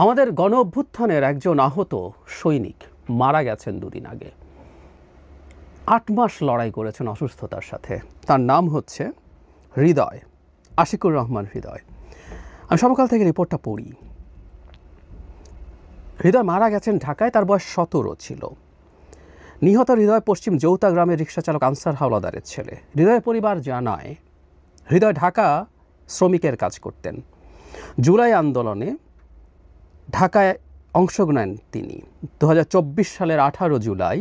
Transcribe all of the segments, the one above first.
আমাদের গণ অভ্যুত্থানের একজন আহত সৈনিক মারা গেছেন দুদিন আগে। ৮ মাস লড়াই করেছেন অসুস্থতার সাথে। তার নাম হচ্ছে হৃদয়, আশিকুর রহমান হৃদয়। আমি সমকাল থেকে রিপোর্টটা পড়ি। হৃদয় মারা গেছেন ঢাকায়, তার বয়স ১৭ ছিল। নিহত হৃদয় পশ্চিম যৌতা গ্রামের রিক্সা চালক আনসার হাওলাদারের ছেলে। হৃদয়ের পরিবার জানায়, হৃদয় ঢাকা শ্রমিকের কাজ করতেন। জুলাই আন্দোলনে ঢাকায় অংশ নেন তিনি। ২০২৪ সালের ১৮ জুলাই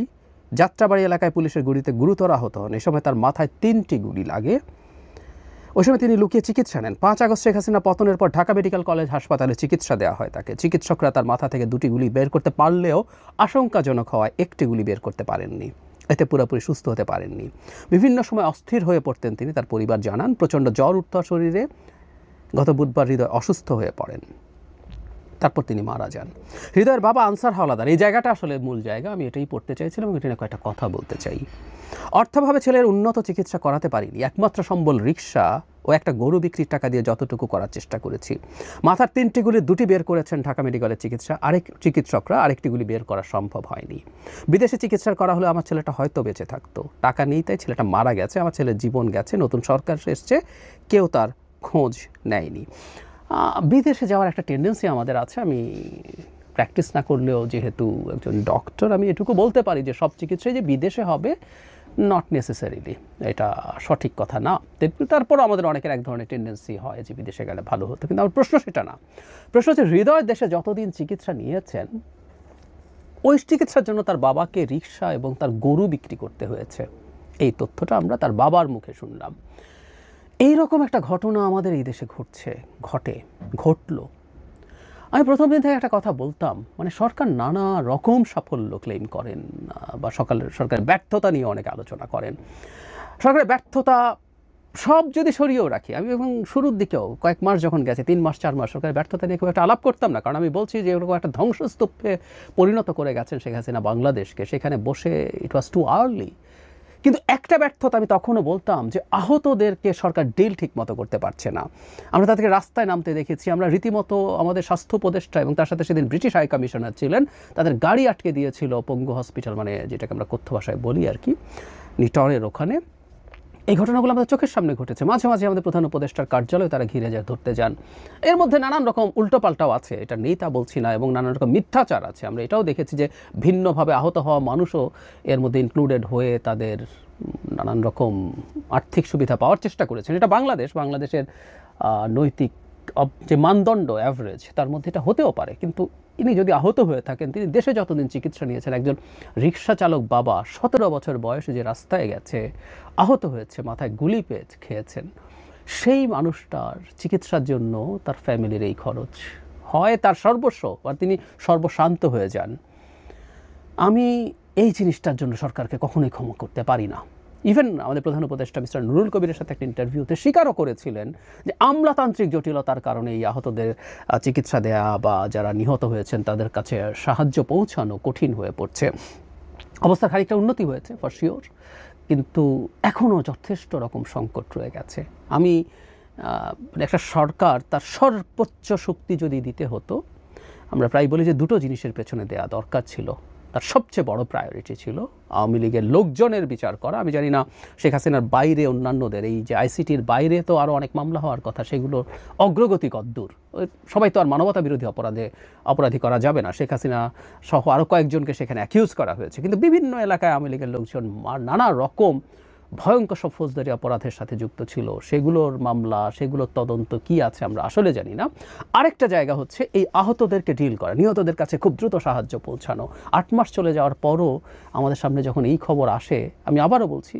যাত্রাবাড়ি এলাকায় পুলিশের গুলিতে গুরুতর আহত হন। এ সময় তার মাথায় ৩টি গুলি লাগে। ওই সময় তিনি লুকিয়ে চিকিৎসা নেন। ৫ আগস্ট শেখ হাসিনা পতনের পর ঢাকা মেডিকেল কলেজ হাসপাতালে চিকিৎসা দেওয়া হয় তাকে। চিকিৎসকরা তার মাথা থেকে 2টি গুলি বের করতে পারলেও আশঙ্কাজনক হওয়ায় 1টি গুলি বের করতে পারেননি। এতে পুরোপুরি সুস্থ হতে পারেননি। বিভিন্ন সময় অস্থির হয়ে পড়তেন তিনি, তার পরিবার জানান। প্রচণ্ড জ্বর উঠত শরীরে। গত বুধবার হৃদয় অসুস্থ হয়ে পড়েন, তারপর তিনি মারা যান। হৃদয়ের বাবা আনসার হাওলাদার, এই জায়গাটা আসলে মূল জায়গা, আমি এটাই পড়তে চাইছিলাম, এটা নিয়ে কয়েকটা কথা বলতে চাই। অর্থভাবে ছেলের উন্নত চিকিৎসা করাতে পারিনি। একমাত্র সম্বল রিক্সা ও একটা গরু বিক্রির টাকা দিয়ে যতটুকু করার চেষ্টা করেছি। মাথার 3টি গুলি 2টি বের করেছেন ঢাকা মেডিকেলের চিকিৎসকরা, আরেকটি গুলি বের করা সম্ভব হয়নি। বিদেশে চিকিৎসা করা হলে আমার ছেলেটা হয়তো বেঁচে থাকতো। টাকা নেই তাই ছেলেটা মারা গেছে। আমার ছেলের জীবন গেছে। নতুন সরকার এসছে, কেউ তার খোঁজ নেয়নি। বিদেশে যাওয়ার একটা টেন্ডেন্সি আমাদের আছে। আমি প্র্যাকটিস না করলেও যেহেতু একজন ডক্টর, আমি এটুকু বলতে পারি যে সব চিকিৎসাই যে বিদেশে হবে নট নেসেসারিলি, এটা সঠিক কথা না। তারপরও আমাদের অনেকের এক ধরনের টেন্ডেন্সি হয় যে বিদেশে গেলে ভালো হতো, কিন্তু আমার প্রশ্ন সেটা না। প্রশ্ন হচ্ছে হৃদয় দেশে যতদিন চিকিৎসা নিয়েছেন, ওই চিকিৎসার জন্য তার বাবাকে রিক্সা এবং তার গরু বিক্রি করতে হয়েছে। এই তথ্যটা আমরা তার বাবার মুখে শুনলাম। এইরকম একটা ঘটনা আমাদের এই দেশে ঘটলো। আমি প্রথম দিন থেকে একটা কথা বলতাম, মানে সরকার নানা রকম সাফল্য ক্লেম করেন বা সরকারের ব্যর্থতা নিয়ে অনেক আলোচনা করেন। সরকারের ব্যর্থতা সব যদি সরিয়েও রাখি, আমি এবং শুরুর দিকেও কয়েক মাস যখন গেছে, 3 মাস 4 মাস, সরকারের ব্যর্থতা নিয়ে খুব একটা আলাপ করতাম না, কারণ আমি বলছি যে এরকম একটা ধ্বংসস্তূপে পরিণত করে গেছেন শেখ হাসিনা বাংলাদেশকে। সেখানে বসে ইট ওয়াজ টু আর্লি। কিন্তু একটা ব্যর্থতা আমি তখনও বলতাম যে আহতদেরকে সরকার ডিল ঠিক মতো করতে পারছে না। আমরা তাদেরকে রাস্তায় নামতে দেখেছি। আমরা রীতিমতো আমাদের স্বাস্থ্য উপদেষ্টা এবং তার সাথে সেদিন ব্রিটিশ হাই কমিশনার ছিলেন, তাদের গাড়ি আটকে দিয়েছিল পঙ্গু হসপিটাল, মানে যেটাকে আমরা কথ্য ভাষায় বলি আর কি, নিটরের ওখানে। এই ঘটনাগুলো আমাদের চোখের সামনে ঘটেছে। মাঝে মাঝে আমাদের প্রধান উপদেষ্টার কার্যালয়ে তারা ঘিরে যায়, ধরতে যান। এর মধ্যে নানান রকম উল্টোপাল্টাও আছে, এটা নেই তা বলছি না, এবং নানান রকম মিথ্যাচার আছে। আমরা এটাও দেখেছি যে ভিন্নভাবে আহত হওয়া মানুষও এর মধ্যে ইনক্লুডেড হয়ে তাদের নানান রকম আর্থিক সুবিধা পাওয়ার চেষ্টা করেছেন। এটা বাংলাদেশের নৈতিক যে মানদণ্ড অ্যাভারেজ, তার মধ্যে এটা হতেও পারে। কিন্তু ইনি যদি আহত হয়ে থাকেন, তিনি দেশে যতদিন চিকিৎসা নিয়েছেন, একজন রিক্সা চালক বাবা 17 বছর বয়সে যে রাস্তায় গেছে, আহত হয়েছে, মাথায় গুলি খেয়েছেন, সেই মানুষটার চিকিৎসার জন্য তার ফ্যামিলির এই খরচ হয় তার সর্বস্ব, আর তিনি সর্বশান্ত হয়ে যান। আমি এই জিনিসটার জন্য সরকারকে কখনোই ক্ষমা করতে পারি না। ইভেন আমাদের প্রধান উপদেষ্টা মিস্টার নুরুল কবিরের সাথে একটা ইন্টারভিউতে স্বীকারও করেছিলেন যে আমলাতান্ত্রিক জটিলতার কারণে এই আহতদের চিকিৎসা দেয়া বা যারা নিহত হয়েছেন তাদের কাছে সাহায্য পৌঁছানো কঠিন হয়ে পড়ছে। অবস্থার খানিকটা উন্নতি হয়েছে ফর শিওর, কিন্তু এখনও যথেষ্ট রকম সংকট রয়ে গেছে। আমি একটা সরকার তার সর্বোচ্চ শক্তি যদি দিতে হতো, আমরা প্রায় বলি যে 2টো জিনিসের পেছনে দেয়া দরকার ছিল। তার সবচেয়ে বড় প্রায়োরিটি ছিল আওয়ামী লীগের লোকজনের বিচার করা। আমি জানি না শেখ হাসিনার বাইরে অন্যান্যদের, এই যে আইসিটির বাইরে তো আরও অনেক মামলা হওয়ার কথা, সেগুলোর অগ্রগতি কদ্দূর। সবাই তো আর মানবতা বিরোধী অপরাধী করা যাবে না। শেখ হাসিনা সহ আরও কয়েকজনকে সেখানে অ্যাকিউজ করা হয়েছে, কিন্তু বিভিন্ন এলাকায় আওয়ামী লীগের লোকজন নানা রকম ভয়ঙ্কর সব ফৌজদারি অপরাধের সাথে যুক্ত ছিল। সেগুলোর মামলা, সেগুলোর তদন্ত কি আছে আমরা আসলে জানি না। আরেকটা জায়গা হচ্ছে এই আহতদেরকে ডিল করা, নিহতদের কাছে খুব দ্রুত সাহায্য পৌঁছানো। 8 মাস চলে যাওয়ার পরও আমাদের সামনে যখন এই খবর আসে, আমি আবারও বলছি,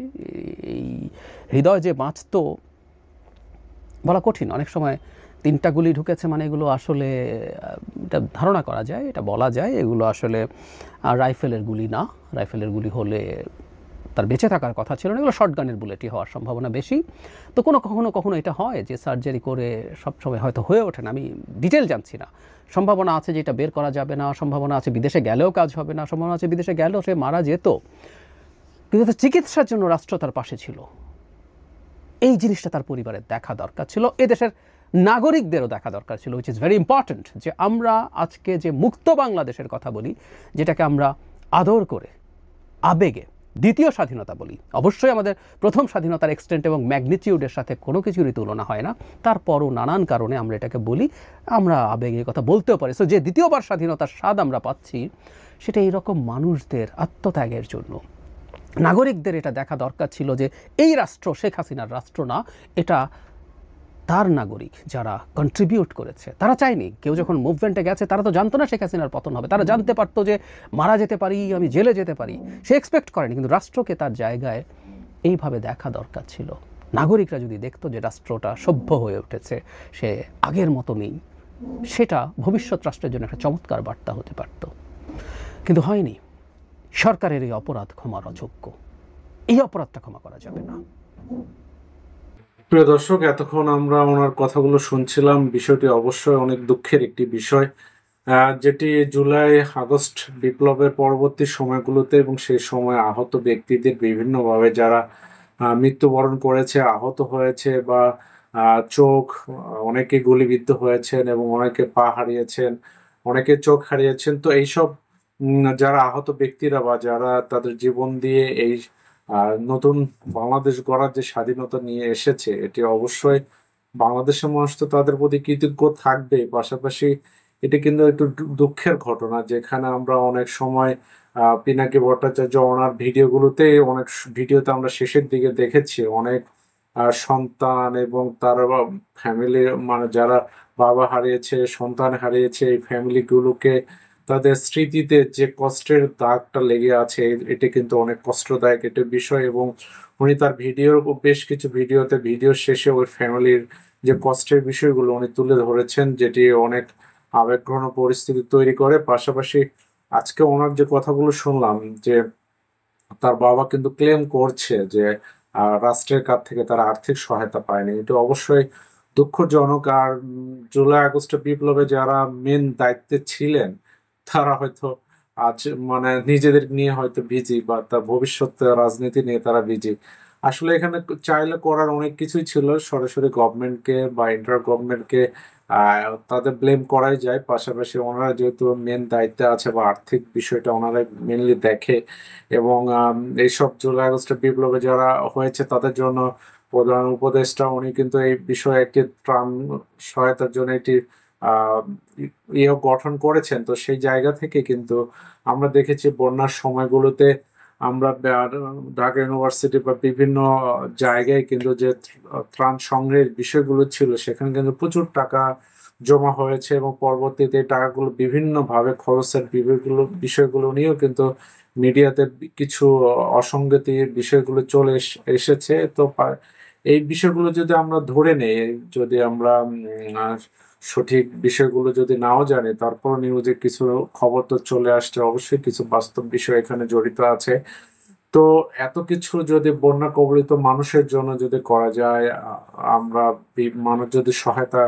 এই হৃদয় যে বাঁচত বলা কঠিন। অনেক সময় 3টা গুলি ঢুকেছে, মানে এগুলো আসলে এটা ধারণা করা যায়, এটা বলা যায় এগুলো আসলে রাইফেলের গুলি না। রাইফেলের গুলি হলে তার বেঁচে থাকার কথা ছিল না, এগুলো শর্টগানের বুলেটই হওয়ার সম্ভাবনা বেশি। তো কখনো এটা হয় যে সার্জারি করে সবসময় হয়তো হয়ে ওঠে না, আমি ডিটেল জানছি না। সম্ভাবনা আছে যে এটা বের করা যাবে না, সম্ভাবনা আছে বিদেশে গেলেও কাজ হবে না, সম্ভাবনা আছে বিদেশে গেলেও সে মারা যেত, কিন্তু চিকিৎসার জন্য রাষ্ট্র তার পাশে ছিল। এই জিনিসটা তার পরিবারের দেখা দরকার ছিল। এদেশের নাগরিকদেরও দেখা দরকার ছিল, উইচ ইজ ভেরি ইম্পর্ট্যান্ট, যে আমরা আজকে যে মুক্ত বাংলাদেশের কথা বলি, যেটাকে আমরা আদর করে আবেগে দ্বিতীয় স্বাধীনতা বলি। অবশ্যই আমাদের প্রথম স্বাধীনতার এক্সটেন্ট এবং ম্যাগনিটিউডের সাথে কোনো কিছুরই তুলনা হয় না, তারপরও নানান কারণে আমরা এটাকে বলি, আমরা আবেগের কথা বলতেও পারি। সো যে দ্বিতীয়বার স্বাধীনতার স্বাদ আমরা পাচ্ছি, সেটা এইরকম মানুষদের আত্মত্যাগের জন্য। নাগরিকদের এটা দেখা দরকার ছিল যে এই রাষ্ট্র শেখ হাসিনার রাষ্ট্র না, এটা তার নাগরিক যারা কন্ট্রিবিউট করেছে। তারা চায়নি, কেউ যখন মুভমেন্টে গেছে তারা তো জানতো না শেখ হাসিনার পতন হবে, তারা জানতে পারতো যে মারা যেতে পারি, আমি জেলে যেতে পারি, সে এক্সপেক্ট করেনি। কিন্তু রাষ্ট্রকে তার জায়গায় এইভাবে দেখা দরকার ছিল। নাগরিকরা যদি দেখতো যে রাষ্ট্রটা সভ্য হয়ে উঠেছে, সে আগের মতো নেই, সেটা ভবিষ্যৎ রাষ্ট্রের জন্য একটা চমৎকার বার্তা হতে পারত। কিন্তু হয়নি। সরকারের এই অপরাধ ক্ষমার অযোগ্য, এই অপরাধটা ক্ষমা করা যাবে না। প্রিয় দর্শক, এতক্ষণ আমরা ওনার কথাগুলো শুনছিলাম। বিষয়টি অবশ্যই অনেক দুঃখের একটি বিষয়, যেটি জুলাই আগস্ট বিপ্লবের পরবর্তী সময়গুলোতে এবং সেই সময় আহত ব্যক্তিদের বিভিন্নভাবে যারা মৃত্যুবরণ করেছে, আহত হয়েছে বা চোখ, অনেকে গুলিবিদ্ধ হয়েছেন এবং অনেকে পা হারিয়েছেন, অনেকে চোখ হারিয়েছেন। তো এইসব যারা আহত ব্যক্তিরা বা যারা তাদের জীবন দিয়ে এই নতুন বাংলাদেশ গড়ার যে স্বাধীনতা নিয়ে এসেছে, এটি অবশ্যই বাংলাদেশের মানুষ তো তাদের প্রতি কৃতজ্ঞ থাকবে। পাশাপাশি এটি কিন্তু একটু দুঃখের ঘটনা, যেখানে আমরা অনেক সময় পিনাকি ভট্টাচার্য ওনার ভিডিওগুলোতে, অনেক ভিডিওতে আমরা শেষের দিকে দেখেছি অনেক সন্তান এবং তার ফ্যামিলি, মানে যারা বাবা হারিয়েছে, সন্তান হারিয়েছে, এই ফ্যামিলিগুলোকে তাদের স্মৃতিতে যে কষ্টের দাগটা লেগে আছে, এটি কিন্তু অনেক কষ্টদায়ক একটা বিষয়। এবং উনি তার বেশ কিছু ভিডিও শেষে ওই ফ্যামিলির যে কষ্টের বিষয়গুলো উনি তুলে ধরেছেন, যেটি অনেক আবেগঘন পরিস্থিতি তৈরি করে। পাশাপাশি আজকে ওনার যে কথাগুলো শুনলাম, যে তার বাবা কিন্তু ক্লেম করছে যে রাষ্ট্রের কাছ থেকে তারা আর্থিক সহায়তা পায়নি, এটা অবশ্যই দুঃখজনক। আর জুলাই আগস্ট বিপ্লবে যারা মেন দায়িত্বে ছিলেন, তারা হয়তো আজ মানে নিজেদের নিয়ে হয়তো বিজি, বা তার ভবিষ্যৎ রাজনীতি নিয়ে তারা বিজি। আসলে এখানে চাইলে করার অনেক কিছুই ছিল, সরাসরি গভর্নমেন্টকে বা ইন্টার গভর্নমেন্টকে তাদের ব্লেম করাই যায়। পাশাপাশি ওনারা যেহেতু মেন দায়িত্বে আছে বা আর্থিক বিষয়টা ওনারা মেনলি দেখে, এবং এইসব জুলাই আগস্টের বিপ্লবে যারা হয়েছে তাদের জন্য প্রধান উপদেষ্টা উনি কিন্তু এই বিষয়ে একটি ত্রাণ সহায়তার জন্য একটি আহ ইয়ে গঠন করেছেন। তো সেই জায়গা থেকে কিন্তু আমরা দেখেছি বন্যার সময়গুলোতে আমরা ঢাকা ইউনিভার্সিটি বা বিভিন্ন জায়গায় কিন্তু যে ত্রাণ সংগ্রহের বিষয়গুলো ছিল, সেখানে কিন্তু প্রচুর টাকা জমা হয়েছে এবং পরবর্তীতে টাকাগুলো বিভিন্নভাবে খরচের বিষয়গুলো নিয়েও কিন্তু মিডিয়াতে কিছু অসঙ্গতির বিষয়গুলো চলে এসেছে। তো এই বিষয়গুলো যদি আমরা ধরে নেই, যদি আমরা সঠিক বিষয়গুলো যদি নাও জানি, তারপর নিউজে কিছু খবর তো চলে আসছে, অবশ্যই কিছু বাস্তব বিষয় এখানে জড়িত আছে। তো এত কিছু যদি বন্যা কবলিত মানুষের জন্য যদি করা যায়, আমরা মানুষ যদি সহায়তা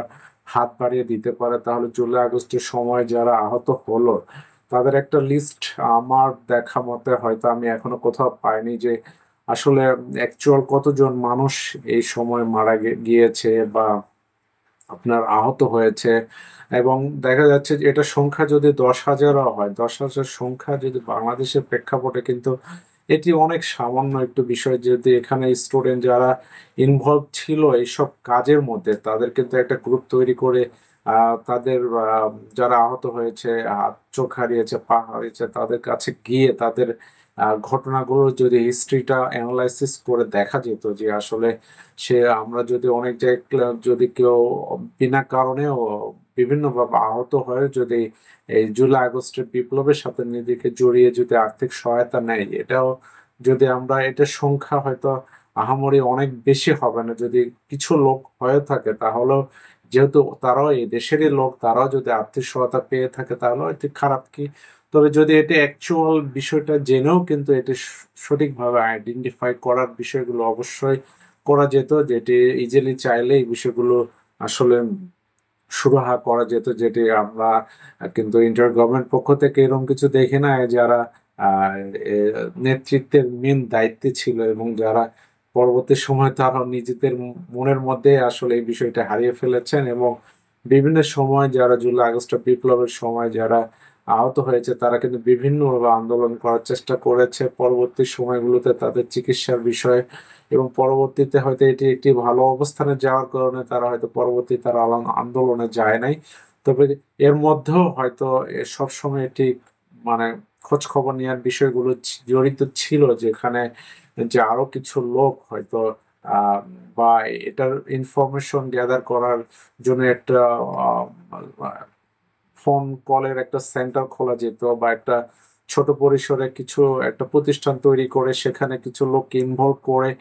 হাত বাড়িয়ে দিতে পারে, তাহলে জুলাই আগস্টের সময় যারা আহত হলো তাদের একটা লিস্ট আমার দেখা মতে হয়তো আমি এখনো কোথাও পাইনি, যে আসলে অ্যাকচুয়াল কতজন মানুষ এই সময় মারা গিয়েছে বা আপনার আহত হয়েছে। এবং দেখা যাচ্ছে যে এটা সংখ্যা যদি 10,000ও হয়, 10,000 সংখ্যা যদি বাংলাদেশের প্রেক্ষাপটে, কিন্তু এটি অনেক সামান্য একটু বিষয়। যদি এখানে স্টুডেন্ট যারা ইনভলভ ছিল এইসব কাজের মধ্যে, তাদের কিন্তু একটা গ্রুপ তৈরি করে তাদের যারা আহত হয়েছে, হাত চোখ হারিয়েছে, পা হারিয়েছে, তাদের কাছে গিয়ে তাদের ঘটনাগুলো যদি হিস্ট্রিটা অ্যানালাইসিস করে দেখা যেত, যে আসলে আমরা যদি অনেক জায়গায় যদি কেউ বিনা কারণেও বিভিন্নভাবে আহত হয়ে যদি এই জুলাই আগস্টের বিপ্লবের সাথে নিজেকে জড়িয়ে যদি আর্থিক সহায়তা নেয়, এটাও যদি আমরা, এটার সংখ্যা হয়তো আহামরি অনেক বেশি হবে না। যদি কিছু লোক হয়ে থাকে, তাহলেও যেহেতু তারাও এই দেশেরই লোক, তারাও যদি আর্থিক সহায়তা পেয়ে থাকে, তাহলেও এটি খারাপ কি। তবে যদি এটি অ্যাকচুয়াল বিষয়টা জেনেও কিন্তু এটি সঠিকভাবে আইডেন্টিফাই করার বিষয়গুলো অবশ্যই করা যেত, যেটি ইজিলি চাইলে এই বিষয়গুলো আসলে সুরাহা করা যেত, যেটি আমরা কিন্তু ইন্টার গভর্নমেন্ট পক্ষ থেকে এরকম কিছু দেখি না। যারা নেতৃত্বের মেন দায়িত্বে ছিল এবং যারা পরবর্তী সময় তারা নিজেদের মনের মধ্যে আসলে এই বিষয়টা হারিয়ে ফেলেছেন এবং বিভিন্ন সময় যারা জুলাই আগস্ট বিপ্লবের সময় যারা আহত হয়েছে তারা কিন্তু বিভিন্নভাবে আন্দোলন করার চেষ্টা করেছে পরবর্তী সময়গুলোতে তাদের চিকিৎসার বিষয়ে, এবং পরবর্তীতে হয়তো এটি একটি ভালো অবস্থানে যাওয়ার কারণে তারা হয়তো পরবর্তী তারা আন্দোলনে যায় নাই। তবে এর মধ্যেও হয়তো সব সময় এটি মানে খোঁজ খবর নেওয়ার বিষয়গুলো জড়িত ছিল, যেখানে যে আরো কিছু লোক হয়তো আহ, বা এটার ইনফরমেশন গ্যাদার করার জন্য একটা ফোন কলের একটা সেন্টার খোলা যেত, বা একটা ছোট পরিসরে কিছু একটা প্রতিষ্ঠান তৈরি করে সেখানে কিছু লোককে ইনভলভ করে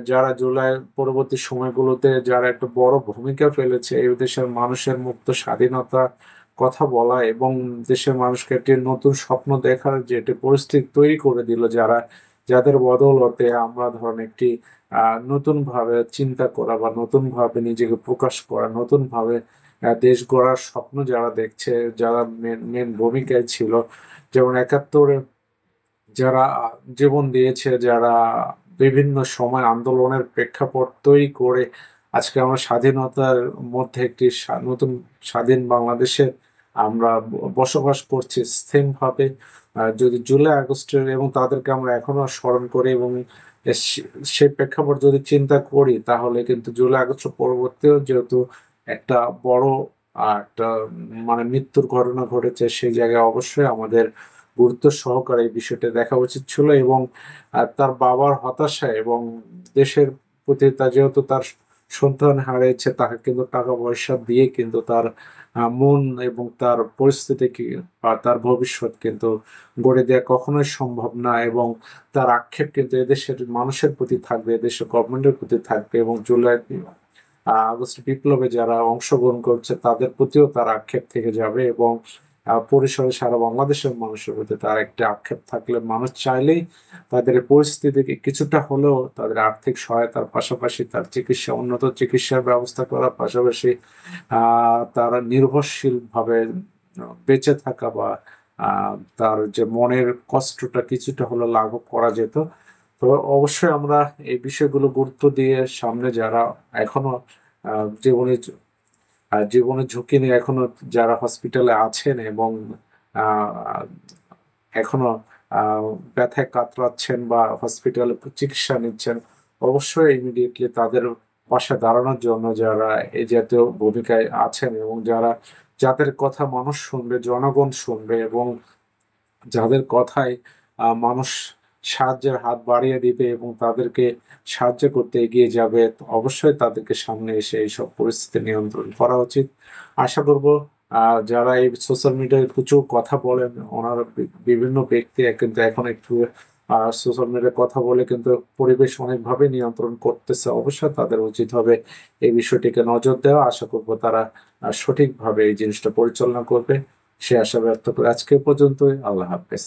যারা জুলাই পরবর্তী সময়গুলোতে যারা একটা বড় ভূমিকা ফেলেছে এই দেশের মানুষের মুক্ত স্বাধীনতা কথা বলা এবং দেশের মানুষকে একটি নতুন স্বপ্ন দেখার যে একটি পরিস্থিতি তৈরি করে দিল, যাদের বদৌলতে আমরা ধরেন একটি নতুন ভাবে চিন্তা করা বা নতুন ভাবে নিজেকে প্রকাশ করা, নতুন ভাবে দেশ গড়ার স্বপ্ন যারা দেখছে, যারা মেন মেন ভূমিকায় ছিল, যেমন একাত্তরে যারা জীবন দিয়েছে, যারা বিভিন্ন সময় আন্দোলনের প্রেক্ষাপট তৈরি করে আজকে আমরা স্বাধীনতার মধ্যে একটি নতুন স্বাধীন বাংলাদেশে আমরা বসবাস করছি সেম ভাবে। যদি জুলাই আগস্টের এবং তাদেরকে আমরা এখনো স্মরণ করি এবং সেই প্রেক্ষাপট যদি চিন্তা করি, তাহলে কিন্তু জুলাই আগস্ট পরবর্তীও যেহেতু একটা বড় একটা মানে মৃত্যুর ঘটনা ঘটেছে, সেই জায়গায় অবশ্যই আমাদের গুরুত্ব সহকারে এই বিষয়টা দেখা উচিত ছিল। এবং তার বাবার হতাশা এবং দেশের প্রতি তা যেহেতু তার সন্তান হারিয়েছে, তাকে কিন্তু টাকা পয়সা দিয়ে কিন্তু তার মন এবং তার পরিস্থিতি কি বা তার ভবিষ্যৎ কিন্তু গড়ে দেওয়া কখনোই সম্ভব না। এবং তার আক্ষেপ কিন্তু এদেশের মানুষের প্রতি থাকবে, এদেশের গভর্নমেন্টের প্রতি থাকবে, এবং জুলাই আগস্ট বিপ্লবে যারা অংশগ্রহণ করছে তাদের প্রতিও তার আক্ষেপ থেকে যাবে। এবং পরিসরে সারা বাংলাদেশের মানুষের প্রতি তার একটা আক্ষেপ থাকলে মানুষ চাইলেই তাদের এই পরিস্থিতিকে কিছুটা হলেও তাদের আর্থিক সহায়তার পাশাপাশি তার চিকিৎসা উন্নত চিকিৎসার ব্যবস্থা করার পাশাপাশি তারা নির্ভরশীল ভাবে বেঁচে থাকা বা তার যে মনের কষ্টটা কিছুটা হলেও লাঘব করা যেত। তো অবশ্যই আমরা এই বিষয়গুলো গুরুত্ব দিয়ে সামনে যারা এখনো জীবনে জীবনের ঝুঁকি নিয়ে এখনো যারা হসপিটালে আছেন এবং আহ, এখনো ব্যথায় কাতরাচ্ছেন বা হসপিটালে চিকিৎসা নিচ্ছেন, অবশ্যই ইমিডিয়েটলি তাদের পাশে দাঁড়ানোর জন্য যারা এই জাতীয় ভূমিকায় আছেন এবং যাদের কথা মানুষ শুনবে, জনগণ শুনবে, এবং যাদের কথায় মানুষ সাহায্যের হাত বাড়িয়ে দিবে এবং তাদেরকে সাহায্য করতে এগিয়ে যাবে, তো অবশ্যই তাদেরকে সামনে এসে এইসব পরিস্থিতি নিয়ন্ত্রণ করা উচিত। আশা করব যারা এই সোশ্যাল মিডিয়ায় প্রচুর কথা বলেন, ওনারা বিভিন্ন ব্যক্তি কিন্তু এখন একটু সোশ্যাল মিডিয়ায় কথা বলে কিন্তু পরিবেশ অনেকভাবে নিয়ন্ত্রণ করতেছে, অবশ্যই তাদের উচিত হবে এই বিষয়টিকে নজর দেওয়া। আশা করব তারা সঠিকভাবে এই জিনিসটা পরিচালনা করবে, সে আশা ব্যক্ত করে আজকে পর্যন্তই। আল্লাহ হাফেজ।